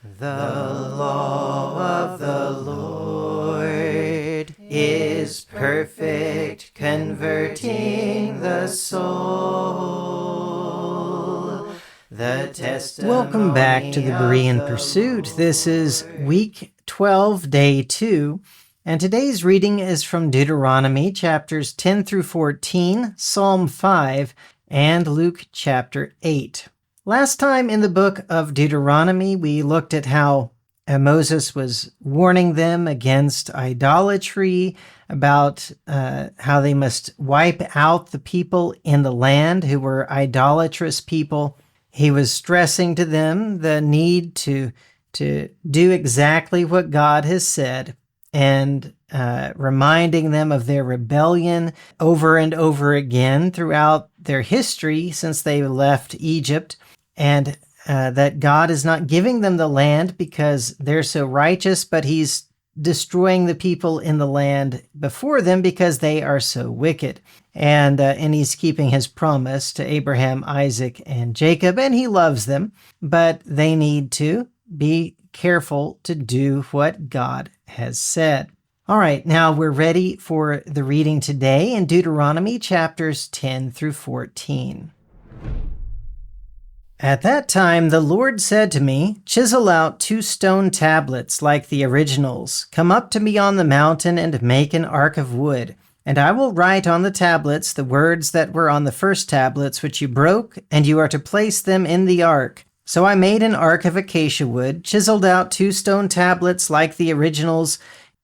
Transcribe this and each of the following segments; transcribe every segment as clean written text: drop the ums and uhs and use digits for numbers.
The law of the Lord is perfect, converting the soul. Welcome back to the Berean Pursuit. This is week 12, day 2, and today's reading is from Deuteronomy chapters 10 through 14, Psalm 5, and Luke chapter 8. Last time in the book of Deuteronomy, we looked at how Moses was warning them against idolatry, about how they must wipe out the people in the land who were idolatrous people. He was stressing to them the need to do exactly what God has said, and reminding them of their rebellion over and over again throughout their history since they left Egypt. And that God is not giving them the land because they're so righteous, but he's destroying the people in the land before them because they are so wicked. And he's keeping his promise to Abraham, Isaac, and Jacob, and he loves them, but they need to be careful to do what God has said. All right, now we're ready for the reading today in Deuteronomy chapters 10 through 14. At that time, the Lord said to me, "Chisel out 2 stone tablets like the originals. Come up to me on the mountain and make an ark of wood. And I will write on the tablets the words that were on the first tablets which you broke, and you are to place them in the ark." So I made an ark of acacia wood, chiseled out 2 stone tablets like the originals,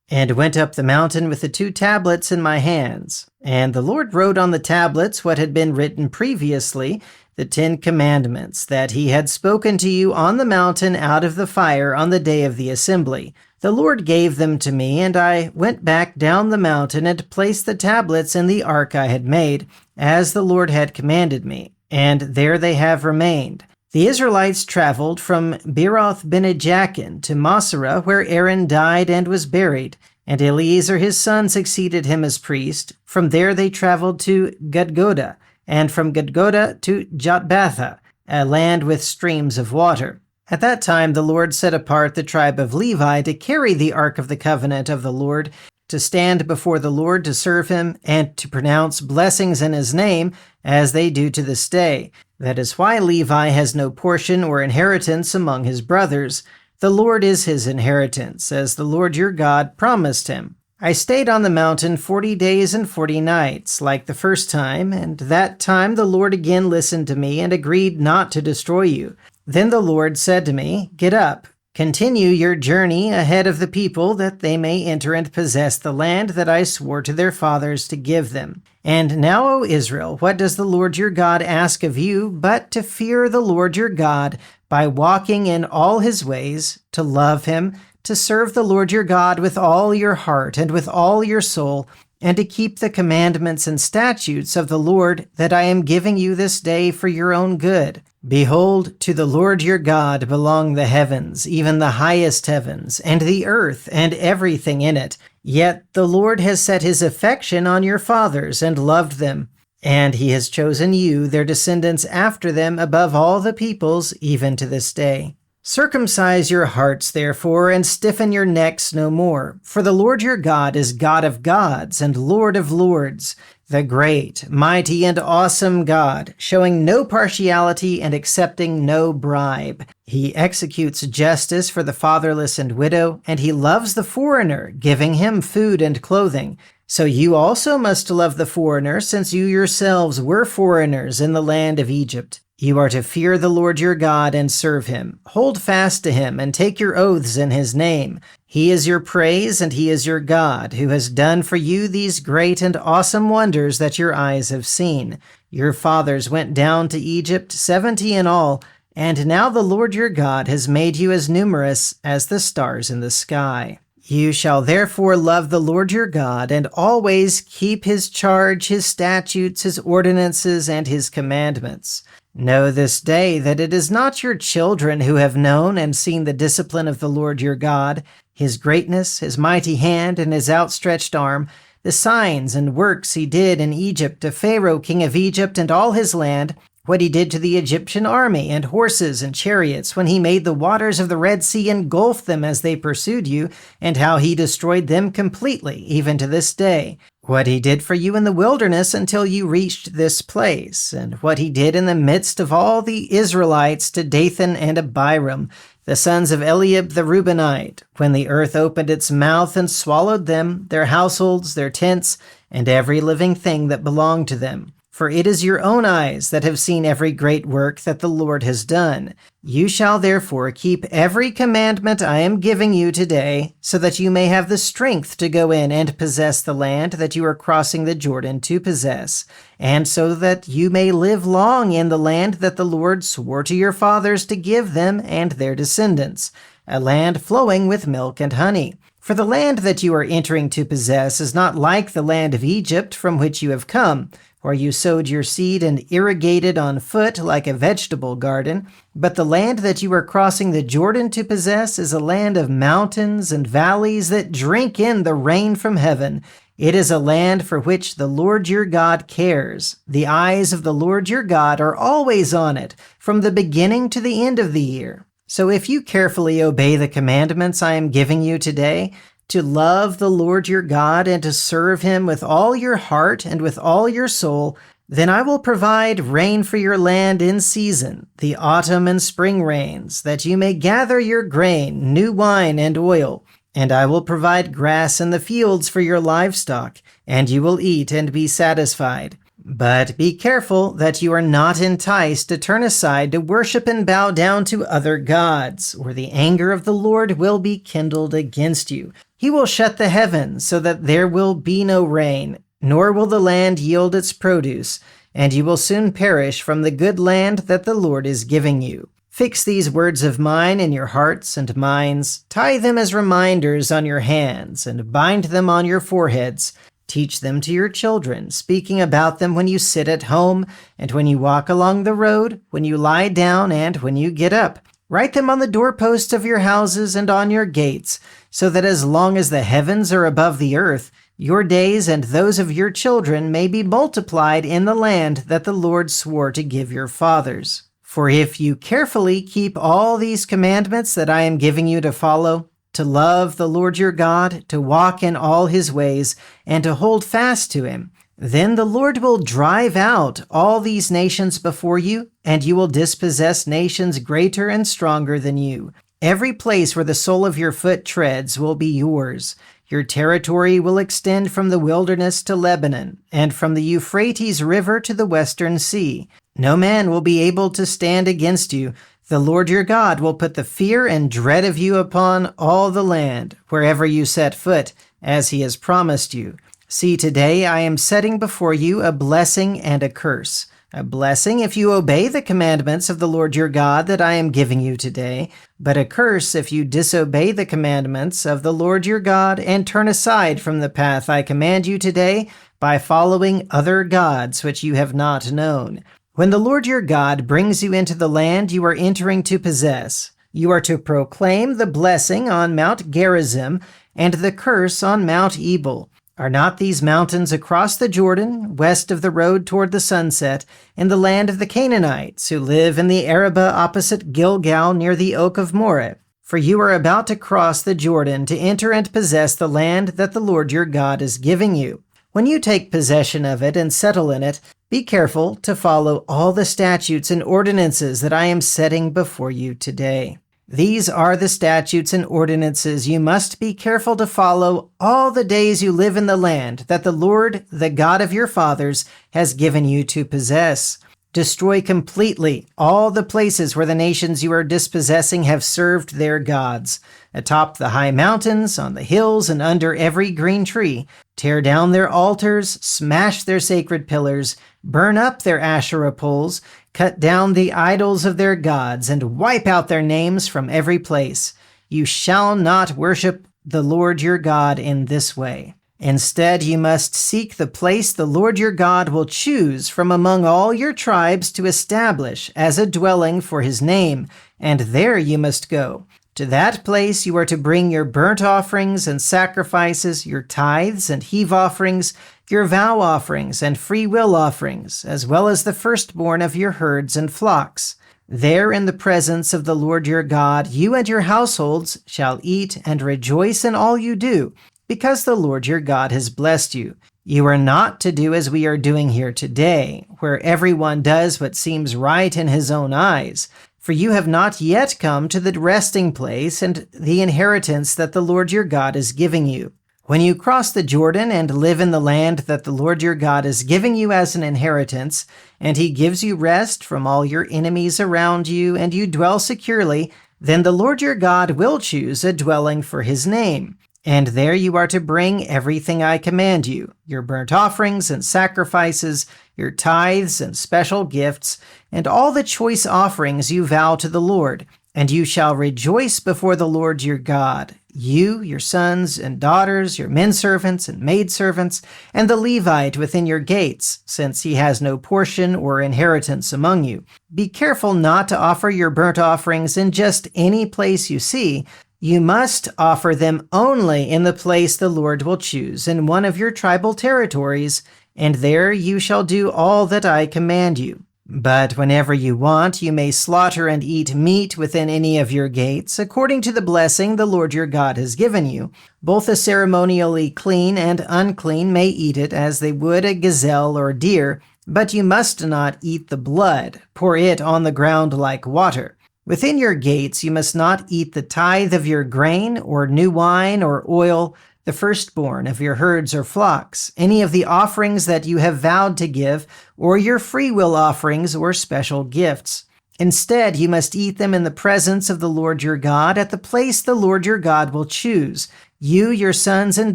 and went up the mountain with the 2 tablets in my hands. And the Lord wrote on the tablets what had been written previously, the 10 commandments that he had spoken to you on the mountain out of the fire on the day of the assembly. The Lord gave them to me, and I went back down the mountain and placed the tablets in the ark I had made, as the Lord had commanded me, and there they have remained. The Israelites traveled from Beeroth Benejakin to Moserah, where Aaron died and was buried, and Eleazar his son succeeded him as priest. From there they traveled to Gudgodah, and from Gudgodah to Jotbatha, a land with streams of water. At that time the Lord set apart the tribe of Levi to carry the ark of the covenant of the Lord, to stand before the Lord to serve him, and to pronounce blessings in his name, as they do to this day. That is why Levi has no portion or inheritance among his brothers. The Lord is his inheritance, as the Lord your God promised him. I stayed on the mountain 40 days and 40 nights, like the first time, and that time the Lord again listened to me and agreed not to destroy you. Then the Lord said to me, "Get up, continue your journey ahead of the people, that they may enter and possess the land that I swore to their fathers to give them. And now, O Israel, what does the Lord your God ask of you but to fear the Lord your God by walking in all his ways, to love him, to serve the Lord your God with all your heart and with all your soul, and to keep the commandments and statutes of the Lord that I am giving you this day for your own good. Behold, to the Lord your God belong the heavens, even the highest heavens, and the earth, and everything in it. Yet the Lord has set his affection on your fathers and loved them, and he has chosen you, their descendants after them, above all the peoples, even to this day. Circumcise your hearts, therefore, and stiffen your necks no more. For the Lord your God is God of gods and Lord of lords, the great, mighty, and awesome God, showing no partiality and accepting no bribe. He executes justice for the fatherless and widow, and he loves the foreigner, giving him food and clothing. So you also must love the foreigner, since you yourselves were foreigners in the land of Egypt. You are to fear the Lord your God and serve him. Hold fast to him and take your oaths in his name. He is your praise and he is your God, who has done for you these great and awesome wonders that your eyes have seen. Your fathers went down to Egypt, 70 in all, and now the Lord your God has made you as numerous as the stars in the sky. You shall therefore love the Lord your God, and always keep his charge, his statutes, his ordinances, and his commandments. Know this day that it is not your children who have known and seen the discipline of the Lord your God, his greatness, his mighty hand, and his outstretched arm, the signs and works he did in Egypt to Pharaoh king of Egypt and all his land, what he did to the Egyptian army and horses and chariots when he made the waters of the Red Sea engulf them as they pursued you, and how he destroyed them completely, even to this day. What he did for you in the wilderness until you reached this place, and what he did in the midst of all the Israelites to Dathan and Abiram, the sons of Eliab the Reubenite, when the earth opened its mouth and swallowed them, their households, their tents, and every living thing that belonged to them. For it is your own eyes that have seen every great work that the Lord has done. You shall therefore keep every commandment I am giving you today, so that you may have the strength to go in and possess the land that you are crossing the Jordan to possess, and so that you may live long in the land that the Lord swore to your fathers to give them and their descendants, a land flowing with milk and honey. For the land that you are entering to possess is not like the land of Egypt from which you have come, where you sowed your seed and irrigated on foot like a vegetable garden, but the land that you are crossing the Jordan to possess is a land of mountains and valleys that drink in the rain from heaven. It is a land for which the Lord your God cares. The eyes of the Lord your God are always on it, from the beginning to the end of the year. So if you carefully obey the commandments I am giving you today, to love the Lord your God and to serve him with all your heart and with all your soul, then I will provide rain for your land in season, the autumn and spring rains, that you may gather your grain, new wine, and oil. And I will provide grass in the fields for your livestock, and you will eat and be satisfied. But be careful that you are not enticed to turn aside to worship and bow down to other gods, or the anger of the Lord will be kindled against you. He will shut the heavens so that there will be no rain, nor will the land yield its produce, and you will soon perish from the good land that the Lord is giving you. Fix these words of mine in your hearts and minds, tie them as reminders on your hands, and bind them on your foreheads. Teach them to your children, speaking about them when you sit at home, and when you walk along the road, when you lie down, and when you get up. Write them on the doorposts of your houses and on your gates, so that as long as the heavens are above the earth, your days and those of your children may be multiplied in the land that the Lord swore to give your fathers. For if you carefully keep all these commandments that I am giving you to follow, to love the Lord your God, to walk in all his ways, and to hold fast to him, then the Lord will drive out all these nations before you, and you will dispossess nations greater and stronger than you. Every place where the sole of your foot treads will be yours. Your territory will extend from the wilderness to Lebanon, and from the Euphrates River to the western sea. No man will be able to stand against you. The Lord your God will put the fear and dread of you upon all the land, wherever you set foot, as he has promised you. See, today I am setting before you a blessing and a curse. A blessing if you obey the commandments of the Lord your God that I am giving you today, but a curse if you disobey the commandments of the Lord your God and turn aside from the path I command you today by following other gods which you have not known. When the Lord your God brings you into the land you are entering to possess, you are to proclaim the blessing on Mount Gerizim and the curse on Mount Ebal. Are not these mountains across the Jordan, west of the road toward the sunset, in the land of the Canaanites, who live in the Arabah opposite Gilgal near the oak of Moreh? For you are about to cross the Jordan to enter and possess the land that the Lord your God is giving you. When you take possession of it and settle in it, be careful to follow all the statutes and ordinances that I am setting before you today. These are the statutes and ordinances you must be careful to follow all the days you live in the land that the Lord, the God of your fathers, has given you to possess. Destroy completely all the places where the nations you are dispossessing have served their gods. Atop the high mountains, on the hills, and under every green tree. Tear down their altars, smash their sacred pillars, burn up their Asherah poles, cut down the idols of their gods, and wipe out their names from every place. You shall not worship the Lord your God in this way. Instead, you must seek the place the Lord your God will choose from among all your tribes to establish as a dwelling for his name, and there you must go. To that place you are to bring your burnt offerings and sacrifices, your tithes and heave offerings, your vow offerings and free will offerings, as well as the firstborn of your herds and flocks. There in the presence of the Lord your God, you and your households shall eat and rejoice in all you do, because the Lord your God has blessed you. You are not to do as we are doing here today, where everyone does what seems right in his own eyes, for you have not yet come to the resting place and the inheritance that the Lord your God is giving you. When you cross the Jordan and live in the land that the Lord your God is giving you as an inheritance, and he gives you rest from all your enemies around you, and you dwell securely, then the Lord your God will choose a dwelling for his name. And there you are to bring everything I command you, your burnt offerings and sacrifices, your tithes and special gifts, and all the choice offerings you vow to the Lord. And you shall rejoice before the Lord your God, you, your sons and daughters, your menservants and maidservants, and the Levite within your gates, since he has no portion or inheritance among you. Be careful not to offer your burnt offerings in just any place you see. You must offer them only in the place the Lord will choose in one of your tribal territories, and there you shall do all that I command you. But whenever you want, you may slaughter and eat meat within any of your gates, according to the blessing the Lord your God has given you. Both the ceremonially clean and unclean may eat it as they would a gazelle or deer, but you must not eat the blood, pour it on the ground like water. Within your gates you must not eat the tithe of your grain, or new wine, or oil, the firstborn of your herds or flocks, any of the offerings that you have vowed to give, or your freewill offerings or special gifts. Instead, you must eat them in the presence of the Lord your God at the place the Lord your God will choose. You, your sons and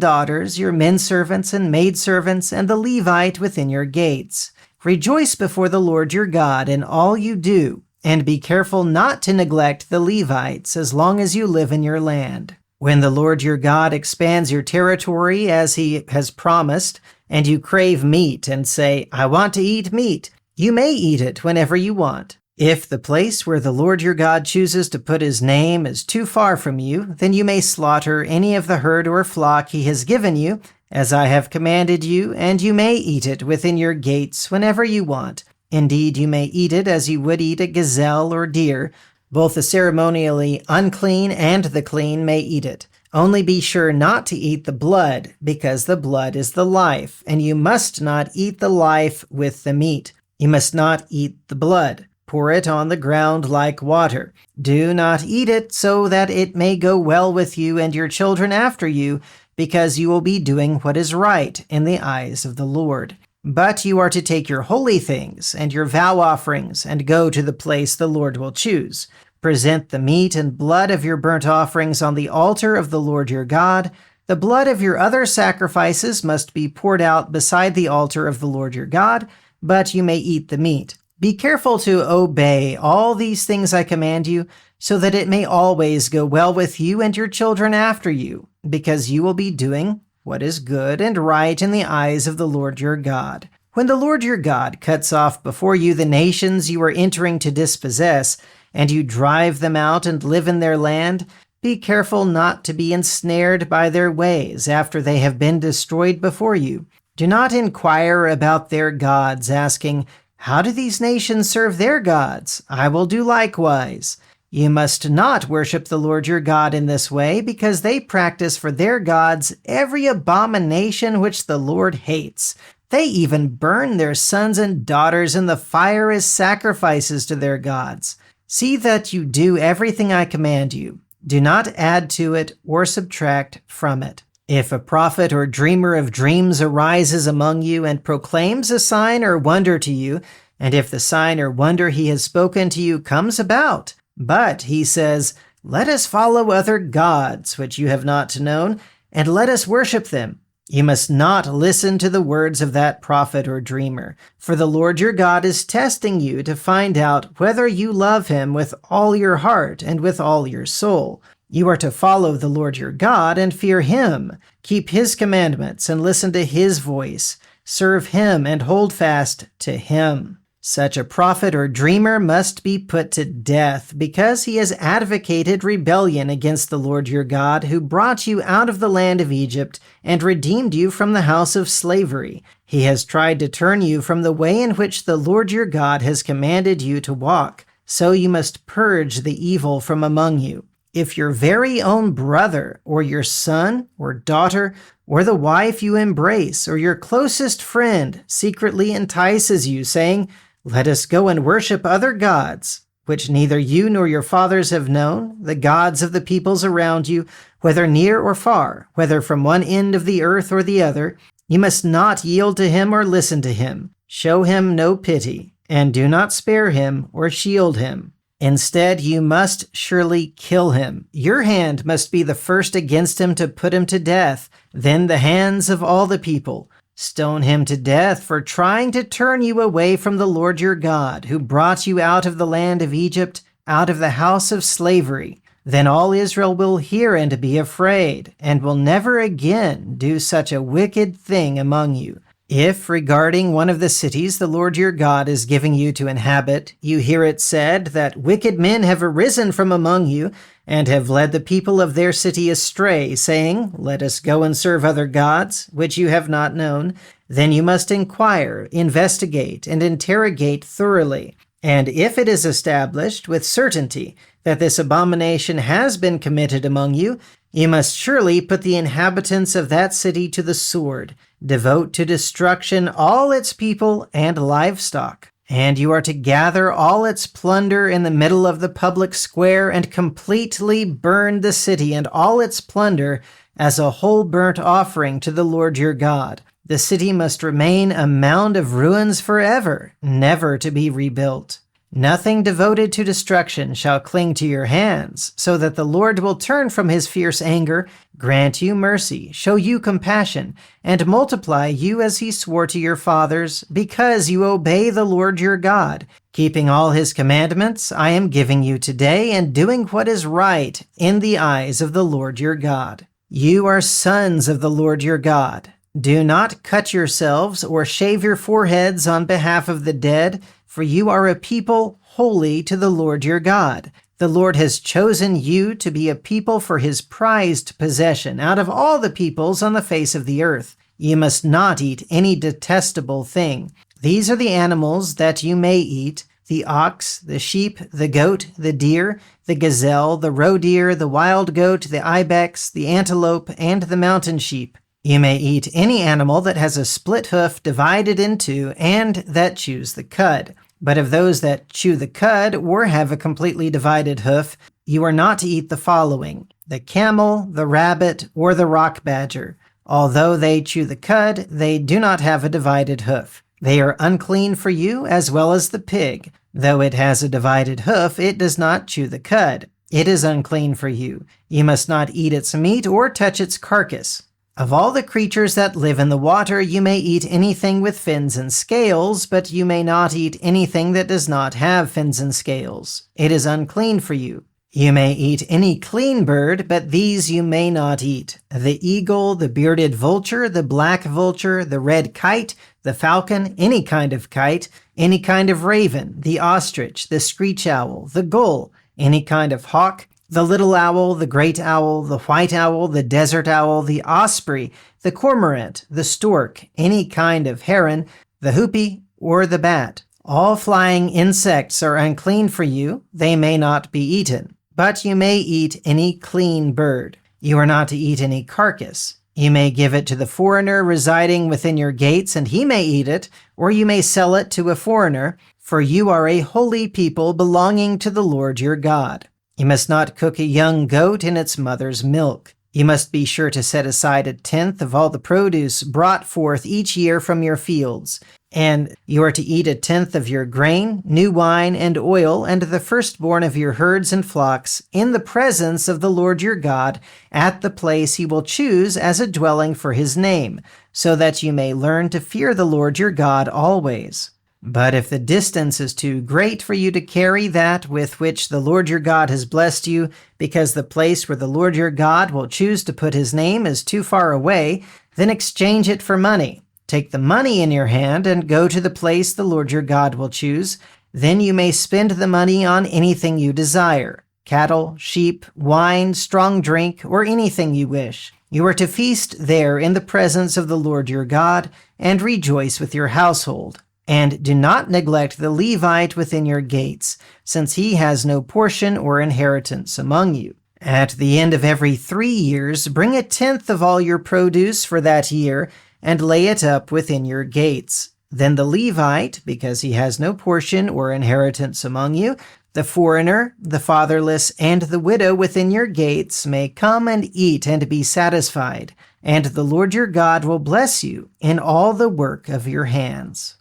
daughters, your menservants and maidservants, and the Levite within your gates. Rejoice before the Lord your God in all you do, and be careful not to neglect the Levites as long as you live in your land. When the Lord your God expands your territory as he has promised, and you crave meat and say, I want to eat meat, you may eat it whenever you want. If the place where the Lord your God chooses to put his name is too far from you, then you may slaughter any of the herd or flock he has given you, as I have commanded you, and you may eat it within your gates whenever you want. Indeed, you may eat it as you would eat a gazelle or deer. Both the ceremonially unclean and the clean may eat it. Only be sure not to eat the blood, because the blood is the life, and you must not eat the life with the meat. You must not eat the blood. Pour it on the ground like water. Do not eat it, so that it may go well with you and your children after you, because you will be doing what is right in the eyes of the Lord. But you are to take your holy things and your vow offerings and go to the place the Lord will choose. Present the meat and blood of your burnt offerings on the altar of the Lord your God. The blood of your other sacrifices must be poured out beside the altar of the Lord your God, but you may eat the meat. Be careful to obey all these things I command you, so that it may always go well with you and your children after you, because you will be doing what is good and right in the eyes of the Lord your God. When the Lord your God cuts off before you the nations you are entering to dispossess, and you drive them out and live in their land, be careful not to be ensnared by their ways after they have been destroyed before you. Do not inquire about their gods, asking, how do these nations serve their gods? I will do likewise. You must not worship the Lord your God in this way, because they practice for their gods every abomination which the Lord hates. They even burn their sons and daughters in the fire as sacrifices to their gods. See that you do everything I command you. Do not add to it or subtract from it. If a prophet or dreamer of dreams arises among you and proclaims a sign or wonder to you, and if the sign or wonder he has spoken to you comes about, but he says, let us follow other gods which you have not known, and let us worship them, you must not listen to the words of that prophet or dreamer, for the Lord your God is testing you to find out whether you love him with all your heart and with all your soul. You are to follow the Lord your God and fear him, keep his commandments and listen to his voice, serve him and hold fast to him. Such a prophet or dreamer must be put to death because he has advocated rebellion against the Lord your God, who brought you out of the land of Egypt and redeemed you from the house of slavery. He has tried to turn you from the way in which the Lord your God has commanded you to walk, so you must purge the evil from among you. If your very own brother, or your son, or daughter, or the wife you embrace, or your closest friend secretly entices you, saying, "Let us go and worship other gods," which neither you nor your fathers have known, the gods of the peoples around you, whether near or far, whether from one end of the earth or the other, you must not yield to him or listen to him. Show him no pity, and do not spare him or shield him. Instead, you must surely kill him. Your hand must be the first against him to put him to death, then the hands of all the people. Stone him to death for trying to turn you away from the Lord your God, who brought you out of the land of Egypt, out of the house of slavery. Then all Israel will hear and be afraid, and will never again do such a wicked thing among you. If, regarding one of the cities the Lord your God is giving you to inhabit, you hear it said that wicked men have arisen from among you, and have led the people of their city astray, saying, "Let us go and serve other gods," which you have not known, then you must inquire, investigate, and interrogate thoroughly. And if it is established with certainty that this abomination has been committed among you, you must surely put the inhabitants of that city to the sword, devote to destruction all its people and livestock. And you are to gather all its plunder in the middle of the public square and completely burn the city and all its plunder as a whole burnt offering to the Lord your God. The city must remain a mound of ruins forever, never to be rebuilt. Nothing devoted to destruction shall cling to your hands, so that the Lord will turn from his fierce anger, grant you mercy, show you compassion, and multiply you as he swore to your fathers, because you obey the Lord your God, keeping all his commandments I am giving you today, and doing what is right in the eyes of the Lord your God. You are sons of the Lord your God. Do not cut yourselves or shave your foreheads on behalf of the dead, for you are a people holy to the Lord your God. The Lord has chosen you to be a people for his prized possession out of all the peoples on the face of the earth. You must not eat any detestable thing. These are the animals that you may eat: the ox, the sheep, the goat, the deer, the gazelle, the roe deer, the wild goat, the ibex, the antelope, and the mountain sheep. You may eat any animal that has a split hoof divided in two and that chews the cud. But of those that chew the cud or have a completely divided hoof, you are not to eat the following: the camel, the rabbit, or the rock badger. Although they chew the cud, they do not have a divided hoof. They are unclean for you, as well as the pig. Though it has a divided hoof, it does not chew the cud. It is unclean for you. You must not eat its meat or touch its carcass. Of all the creatures that live in the water, you may eat anything with fins and scales, but you may not eat anything that does not have fins and scales. It is unclean for you. You may eat any clean bird, but these you may not eat: the eagle, the bearded vulture, the black vulture, the red kite, the falcon, any kind of kite, any kind of raven, the ostrich, the screech owl, the gull, any kind of hawk, the little owl, the great owl, the white owl, the desert owl, the osprey, the cormorant, the stork, any kind of heron, the hoopie, or the bat. All flying insects are unclean for you. They may not be eaten. But you may eat any clean bird. You are not to eat any carcass. You may give it to the foreigner residing within your gates, and he may eat it, or you may sell it to a foreigner, for you are a holy people belonging to the Lord your God. You must not cook a young goat in its mother's milk. You must be sure to set aside 1/10 of all the produce brought forth each year from your fields. And you are to eat 1/10 of your grain, new wine, and oil, and the firstborn of your herds and flocks, in the presence of the Lord your God, at the place he will choose as a dwelling for his name, so that you may learn to fear the Lord your God always. But if the distance is too great for you to carry that with which the Lord your God has blessed you, because the place where the Lord your God will choose to put his name is too far away, then exchange it for money. Take the money in your hand and go to the place the Lord your God will choose. Then you may spend the money on anything you desire: cattle, sheep, wine, strong drink, or anything you wish. You are to feast there in the presence of the Lord your God and rejoice with your household. And do not neglect the Levite within your gates, since he has no portion or inheritance among you. At the end of every 3 years, bring 1/10 of all your produce for that year and lay it up within your gates. Then the Levite, because he has no portion or inheritance among you, the foreigner, the fatherless, and the widow within your gates may come and eat and be satisfied, and the Lord your God will bless you in all the work of your hands.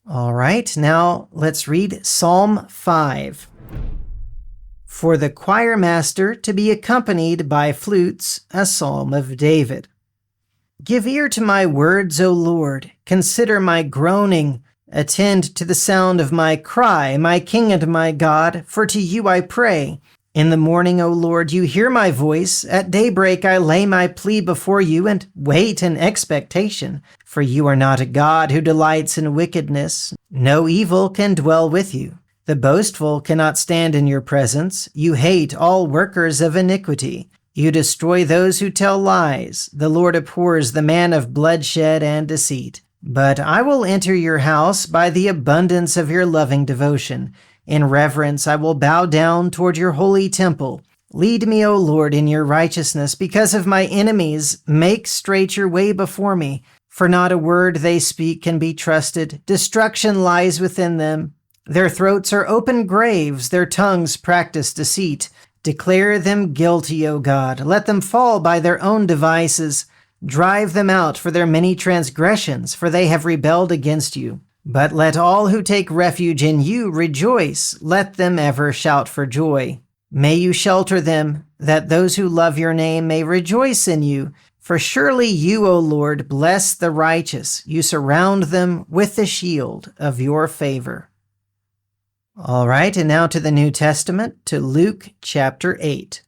All right, now let's read Psalm 5. For the choir master to be accompanied by flutes, a psalm of David. Give ear to my words, O Lord. Consider my groaning. Attend to the sound of my cry, my King and my God, for to you I pray. In the morning, O Lord, you hear my voice. At daybreak I lay my plea before you and wait in expectation. For you are not a God who delights in wickedness. No evil can dwell with you. The boastful cannot stand in your presence. You hate all workers of iniquity. You destroy those who tell lies. The Lord abhors the man of bloodshed and deceit. But I will enter your house by the abundance of your loving devotion. In reverence I will bow down toward your holy temple. Lead me, O Lord, in your righteousness because of my enemies. Make straight your way before me. For not a word they speak can be trusted. Destruction lies within them. Their throats are open graves. Their tongues practice deceit. Declare them guilty, O God. Let them fall by their own devices. Drive them out for their many transgressions, for they have rebelled against you. But let all who take refuge in you rejoice. Let them ever shout for joy. May you shelter them, that those who love your name may rejoice in you. For surely you, O Lord, bless the righteous. You surround them with the shield of your favor. All right, and now to the New Testament, to Luke chapter 8.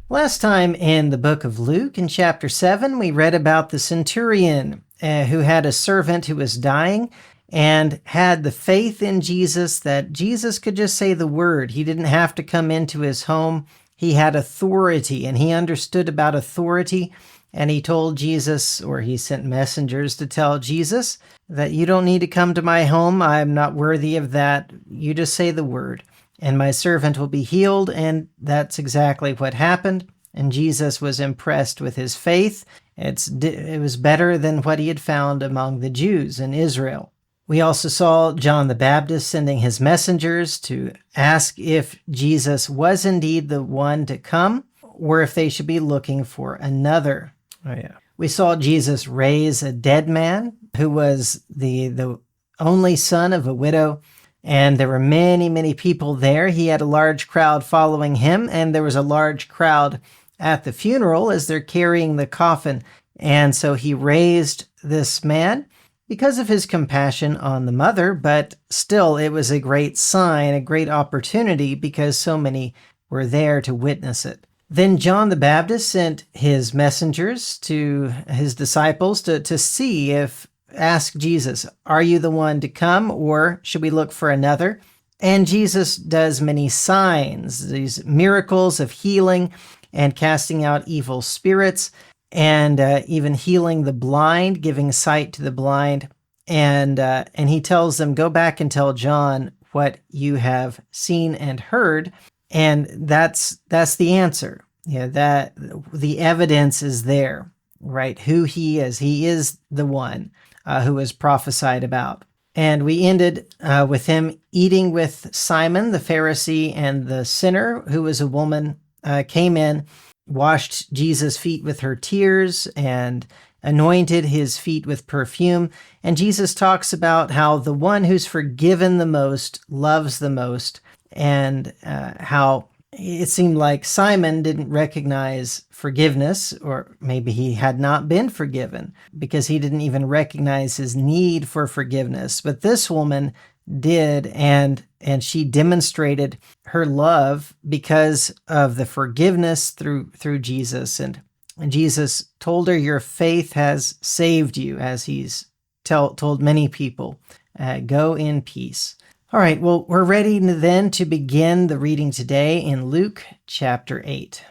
Last time in the book of Luke, in chapter 7, we read about the centurion who had a servant who was dying and had the faith in Jesus that Jesus could just say the word. He didn't have to come into his home. He had authority, and he understood about authority. And he told Jesus, or he sent messengers to tell Jesus, that you don't need to come to my home. I'm not worthy of that. You just say the word, and my servant will be healed. And that's exactly what happened. And Jesus was impressed with his faith. It was better than what he had found among the Jews in Israel. We also saw John the Baptist sending his messengers to ask if Jesus was indeed the one to come, or if they should be looking for another. Oh, yeah. We saw Jesus raise a dead man who was the only son of a widow, and there were many, many people there. He had a large crowd following him, and there was a large crowd at the funeral as they're carrying the coffin. And so he raised this man because of his compassion on the mother, but still it was a great sign, a great opportunity, because so many were there to witness it. Then John the Baptist sent his messengers to his disciples to ask Jesus, are you the one to come, or should we look for another? And Jesus does many signs, these miracles of healing and casting out evil spirits, and even healing the blind, giving sight to the blind. And he tells them, go back and tell John what you have seen and heard. And that's the answer. Yeah, that the evidence is there, right? Who he is. He is the one who was prophesied about. And we ended with him eating with Simon, the Pharisee, and the sinner, who was a woman, came in, washed Jesus' feet with her tears, and anointed his feet with perfume. And Jesus talks about how the one who's forgiven the most loves the most, and how it seemed like Simon didn't recognize forgiveness, or maybe he had not been forgiven because he didn't even recognize his need for forgiveness. But this woman did, and she demonstrated her love because of the forgiveness through Jesus. And And Jesus told her, your faith has saved you, as he's told many people. Go in peace. All right, well, we're ready then to begin the reading today in Luke chapter 8.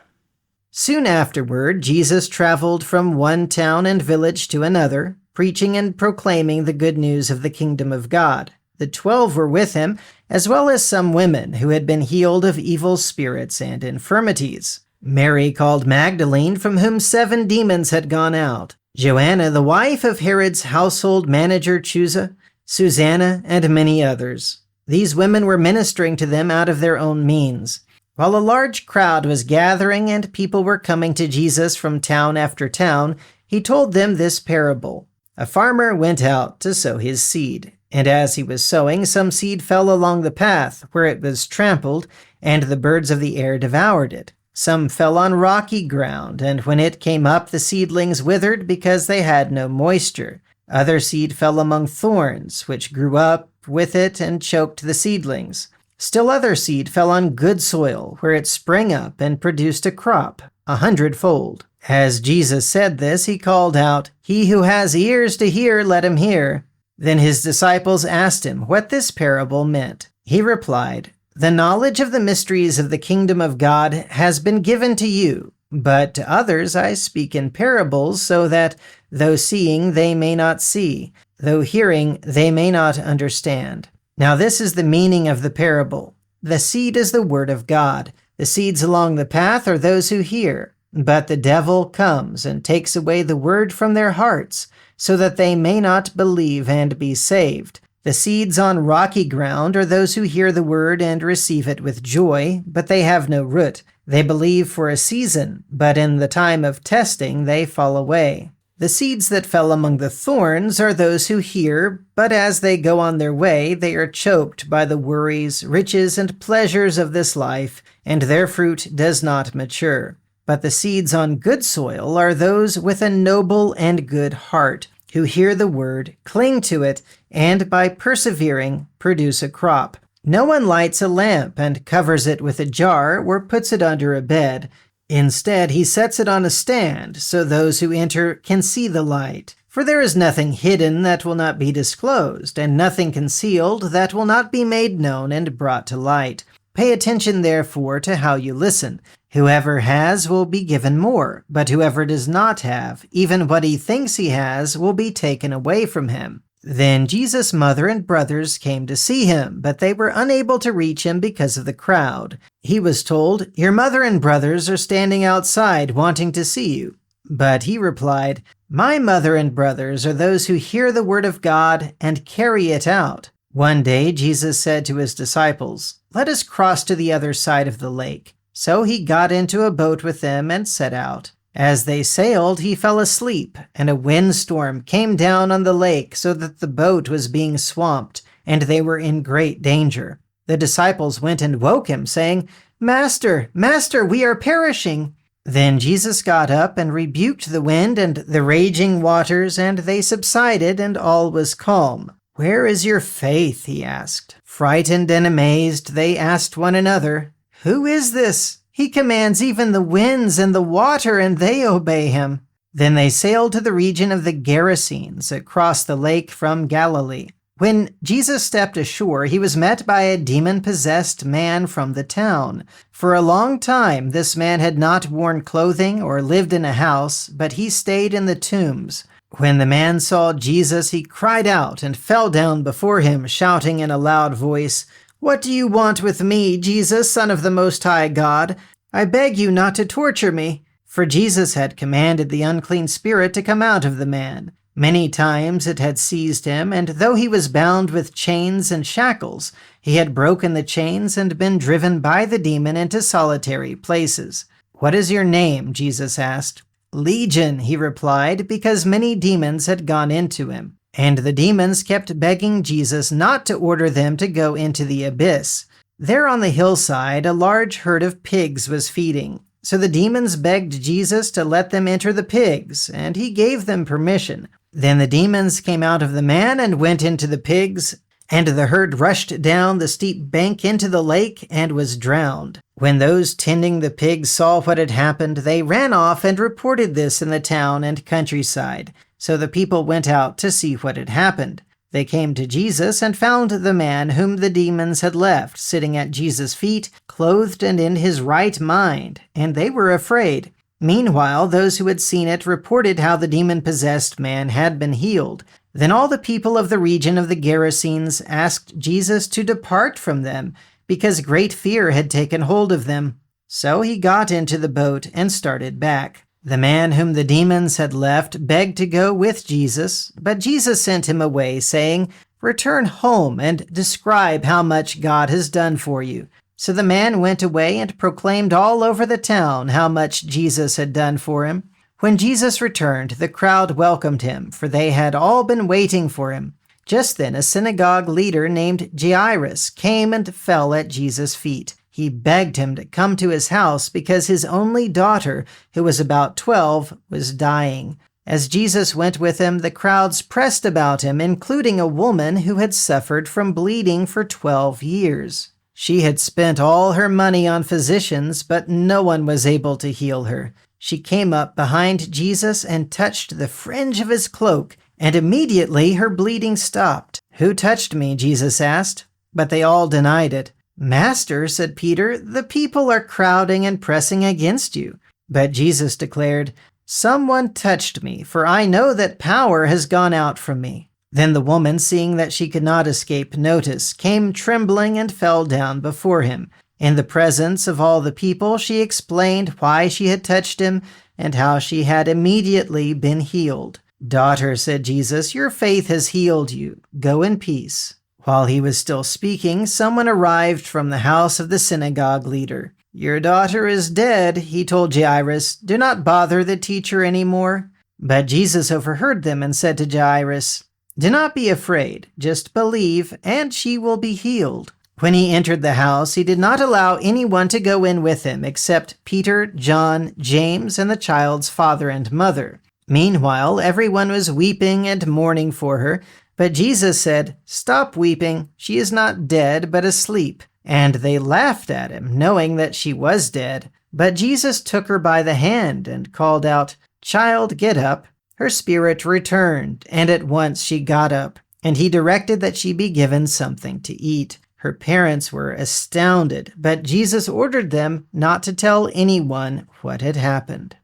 Soon afterward, Jesus traveled from one town and village to another, preaching and proclaiming the good news of the kingdom of God. The 12 were with him, as well as some women who had been healed of evil spirits and infirmities. Mary called Magdalene, from whom 7 demons had gone out. Joanna, the wife of Herod's household manager Chuza, Susanna, and many others. These women were ministering to them out of their own means. While a large crowd was gathering and people were coming to Jesus from town after town, he told them this parable. A farmer went out to sow his seed, and as he was sowing, some seed fell along the path, where it was trampled, and the birds of the air devoured it. Some fell on rocky ground, and when it came up, the seedlings withered because they had no moisture. Other seed fell among thorns, which grew up with it and choked the seedlings. Still other seed fell on good soil, where it sprang up and produced a crop, 100-fold. As Jesus said this, he called out, "He who has ears to hear, let him hear." Then his disciples asked him what this parable meant. He replied, "The knowledge of the mysteries of the kingdom of God has been given to you, but to others I speak in parables, so that, though seeing, they may not see, though hearing, they may not understand. Now this is the meaning of the parable. The seed is the word of God. The seeds along the path are those who hear, but the devil comes and takes away the word from their hearts, so that they may not believe and be saved. The seeds on rocky ground are those who hear the word and receive it with joy, but they have no root. They believe for a season, but in the time of testing they fall away. The seeds that fell among the thorns are those who hear, but as they go on their way, they are choked by the worries, riches, and pleasures of this life, and their fruit does not mature. But the seeds on good soil are those with a noble and good heart, who hear the word, cling to it, and by persevering, produce a crop. No one lights a lamp and covers it with a jar or puts it under a bed. Instead, he sets it on a stand, so those who enter can see the light. For there is nothing hidden that will not be disclosed, and nothing concealed that will not be made known and brought to light. Pay attention, therefore, to how you listen. Whoever has will be given more, but whoever does not have, even what he thinks he has, will be taken away from him." Then Jesus' mother and brothers came to see him, but they were unable to reach him because of the crowd. He was told, "Your mother and brothers are standing outside wanting to see you." But he replied, "My mother and brothers are those who hear the word of God and carry it out." One day Jesus said to his disciples, "Let us cross to the other side of the lake." So he got into a boat with them and set out. As they sailed, he fell asleep, and a windstorm came down on the lake so that the boat was being swamped, and they were in great danger. The disciples went and woke him, saying, "Master, Master, we are perishing." Then Jesus got up and rebuked the wind and the raging waters, and they subsided, and all was calm. "Where is your faith?" he asked. Frightened and amazed, they asked one another, "Who is this? He commands even the winds and the water, and they obey him." Then they sailed to the region of the Gerasenes, across the lake from Galilee. When Jesus stepped ashore, he was met by a demon-possessed man from the town. For a long time, this man had not worn clothing or lived in a house, but he stayed in the tombs. When the man saw Jesus, he cried out and fell down before him, shouting in a loud voice, "What do you want with me, Jesus, Son of the Most High God? I beg you not to torture me." For Jesus had commanded the unclean spirit to come out of the man. Many times it had seized him, and though he was bound with chains and shackles, he had broken the chains and been driven by the demon into solitary places. "What is your name?" Jesus asked. "Legion," he replied, because many demons had gone into him. And the demons kept begging Jesus not to order them to go into the abyss. There on the hillside, a large herd of pigs was feeding. So the demons begged Jesus to let them enter the pigs, and he gave them permission. Then the demons came out of the man and went into the pigs, And the herd rushed down the steep bank into the lake and was drowned. When those tending the pigs saw what had happened, they ran off and reported this in the town and countryside. So the people went out to see what had happened. They came to Jesus and found the man whom the demons had left, sitting at Jesus' feet, clothed and in his right mind, and they were afraid. Meanwhile, those who had seen it reported how the demon-possessed man had been healed. Then all the people of the region of the Gerasenes asked Jesus to depart from them, because great fear had taken hold of them. So he got into the boat and started back. The man whom the demons had left begged to go with Jesus, but Jesus sent him away, saying, "Return home and describe how much God has done for you." So the man went away and proclaimed all over the town how much Jesus had done for him. When Jesus returned, the crowd welcomed him, for they had all been waiting for him. Just then a synagogue leader named Jairus came and fell at Jesus' feet. He begged him to come to his house because his only daughter, who was about 12, was dying. As Jesus went with him, the crowds pressed about him, including a woman who had suffered from bleeding for 12 years. She had spent all her money on physicians, but no one was able to heal her. She came up behind Jesus and touched the fringe of his cloak, and immediately her bleeding stopped. "Who touched me?" Jesus asked, but they all denied it. "Master," said Peter, "the people are crowding and pressing against you." But Jesus declared, "Someone touched me, for I know that power has gone out from me." Then the woman, seeing that she could not escape notice, came trembling and fell down before him. In the presence of all the people, she explained why she had touched him and how she had immediately been healed. "Daughter," said Jesus, "your faith has healed you. Go in peace." While he was still speaking, someone arrived from the house of the synagogue leader. "Your daughter is dead," he told Jairus. "Do not bother the teacher anymore." But Jesus overheard them and said to Jairus, "Do not be afraid, just believe, and she will be healed." When he entered the house, he did not allow anyone to go in with him except Peter, John, James, and the child's father and mother. Meanwhile, everyone was weeping and mourning for her, but Jesus said, "Stop weeping. She is not dead, but asleep." And they laughed at him, knowing that she was dead. But Jesus took her by the hand and called out, "Child, get up." Her spirit returned, and at once she got up, and he directed that she be given something to eat. Her parents were astounded, but Jesus ordered them not to tell anyone what had happened.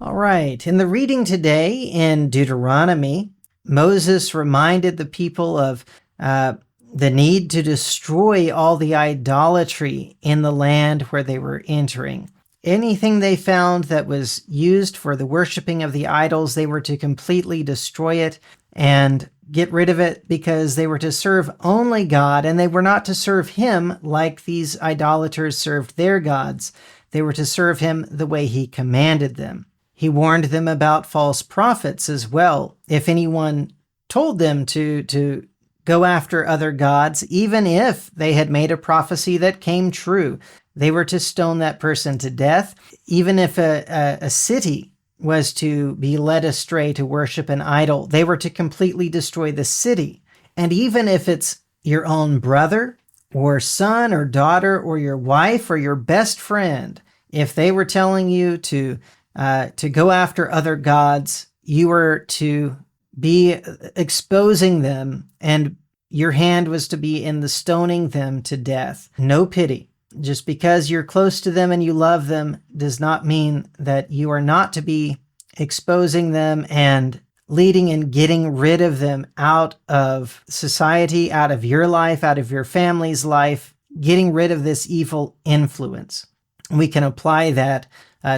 All right, in the reading today in Deuteronomy, Moses reminded the people of the need to destroy all the idolatry in the land where they were entering. Anything they found that was used for the worshiping of the idols, they were to completely destroy it and get rid of it, because they were to serve only God, and they were not to serve him like these idolaters served their gods. They were to serve him the way he commanded them. He warned them about false prophets as well. If anyone told them to go after other gods, even if they had made a prophecy that came true, they were to stone that person to death. Even if a city was to be led astray to worship an idol, they were to completely destroy the city. And even if it's your own brother or son or daughter or your wife or your best friend, if they were telling you to go after other gods, you were to be exposing them, and your hand was to be in the stoning them to death. No pity. Just because you're close to them and you love them does not mean that you are not to be exposing them and leading and getting rid of them out of society, out of your life, out of your family's life, getting rid of this evil influence. We can apply that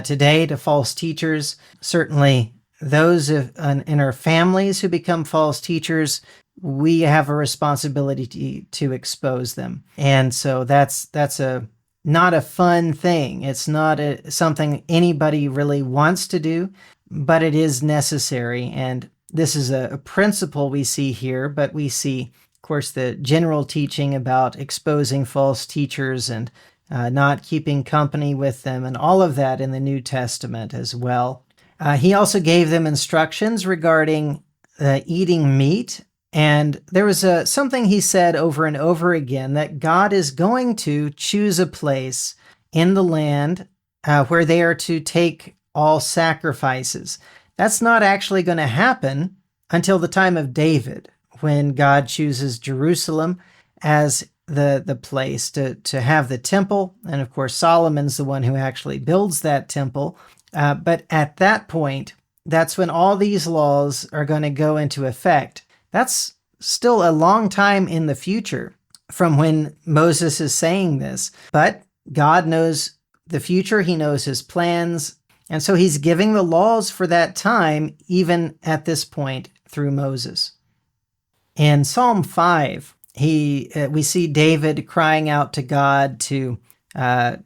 today to false teachers. Certainly those in our families who become false teachers, we have a responsibility to expose them. And so that's not a fun thing. It's not something anybody really wants to do, but it is necessary. And this is a principle we see here, but we see, of course, the general teaching about exposing false teachers and not keeping company with them, and all of that in the New Testament as well. He also gave them instructions regarding eating meat And there was something he said over and over again, that God is going to choose a place in the land where they are to take all sacrifices. That's not actually going to happen until the time of David, when God chooses Jerusalem as the place to have the temple. And of course, Solomon's the one who actually builds that temple. But at that point, that's when all these laws are going to go into effect. That's still a long time in the future from when Moses is saying this. But God knows the future. He knows his plans. And so he's giving the laws for that time, even at this point through Moses. In Psalm 5, we see David crying out to God to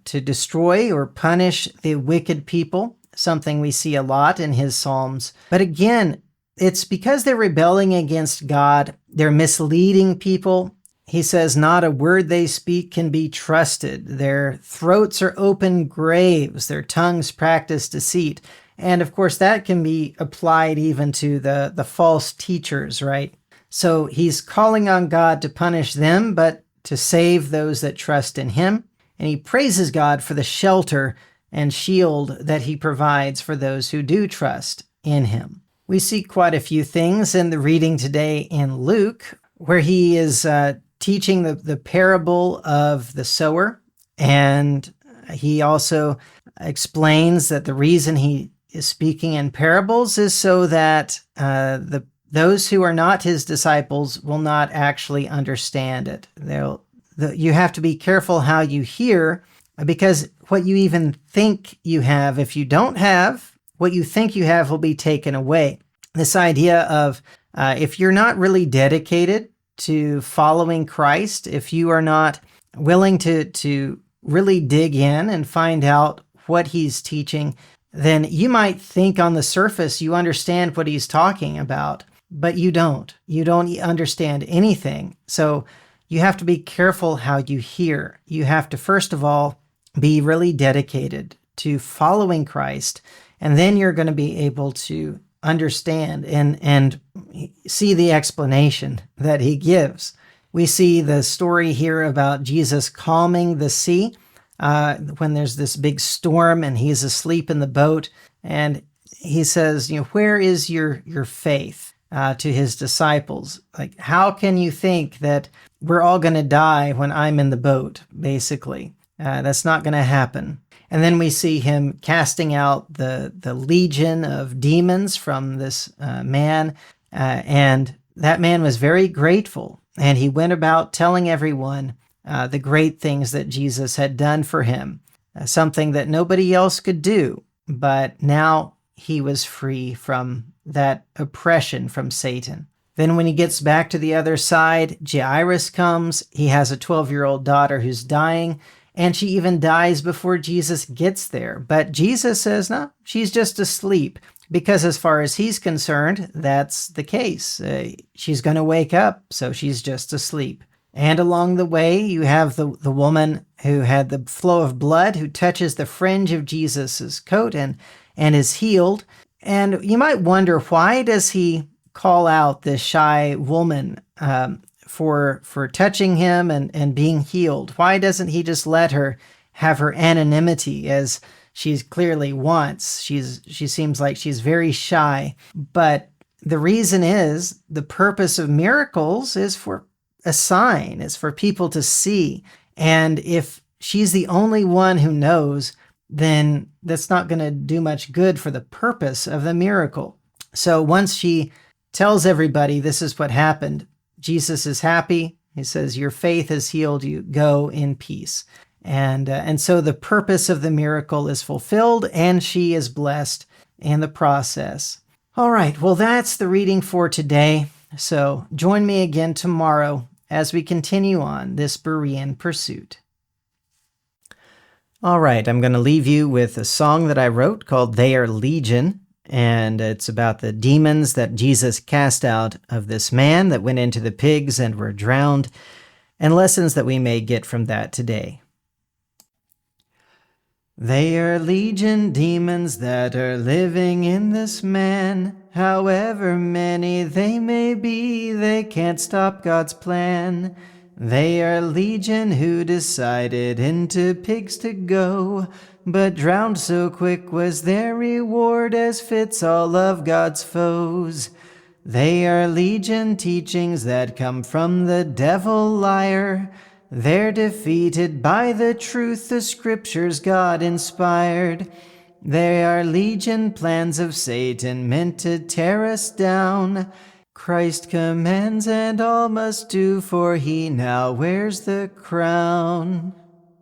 destroy or punish the wicked people, something we see a lot in his Psalms. But again, it's because they're rebelling against God. They're misleading people. He says, not a word they speak can be trusted. Their throats are open graves. Their tongues practice deceit. And of course, that can be applied even to the false teachers, right? So he's calling on God to punish them, but to save those that trust in him. And he praises God for the shelter and shield that he provides for those who do trust in him. We see quite a few things in the reading today in Luke, where he is teaching the parable of the sower. And he also explains that the reason he is speaking in parables is so that those who are not his disciples will not actually understand it. You have to be careful how you hear, because what you even think you have, if you don't have, what you think you have will be taken away. This idea of if you're not really dedicated to following Christ, if you are not willing to really dig in and find out what he's teaching, then you might think on the surface you understand what he's talking about, but you don't. You don't understand anything. So you have to be careful how you hear. You have to, first of all, be really dedicated to following Christ, and then you're going to be able to understand and see the explanation that he gives. We see the story here about Jesus calming the sea when there's this big storm and he's asleep in the boat, and he says, where is your faith to his disciples? Like, how can you think that we're all going to die when I'm in the boat, basically? That's not going to happen. And then we see him casting out the legion of demons from this man. And that man was very grateful. And he went about telling everyone the great things that Jesus had done for him, something that nobody else could do. But now he was free from that oppression from Satan. Then when he gets back to the other side, Jairus comes. He has a 12-year-old daughter who's dying, and she even dies before Jesus gets there. But Jesus says, no, she's just asleep, because as far as he's concerned, that's the case. She's going to wake up, so she's just asleep. And along the way, you have the woman who had the flow of blood, who touches the fringe of Jesus's coat and is healed. And you might wonder, why does he call out this shy woman for touching him and being healed? Why doesn't he just let her have her anonymity, as she clearly wants? She seems like she's very shy. But the reason is, the purpose of miracles is for a sign. It's for people to see. And if she's the only one who knows, then that's not going to do much good for the purpose of the miracle. So once she tells everybody this is what happened, Jesus is happy. He says, your faith has healed you. Go in peace. And so the purpose of the miracle is fulfilled, and she is blessed in the process. All right, well, that's the reading for today. So join me again tomorrow as we continue on this Berean pursuit. All right, I'm going to leave you with a song that I wrote called They Are Legion. And it's about the demons that Jesus cast out of this man that went into the pigs and were drowned, and lessons that we may get from that today. They are legion demons that are living in this man. However many they may be, they can't stop God's plan. They are legion who decided into pigs to go, but drowned so quick was their reward as fits all of God's foes. They are legion teachings that come from the devil liar. They're defeated by the truth the scriptures God inspired. They are legion plans of Satan meant to tear us down. Christ commands and all must do, for he now wears the crown.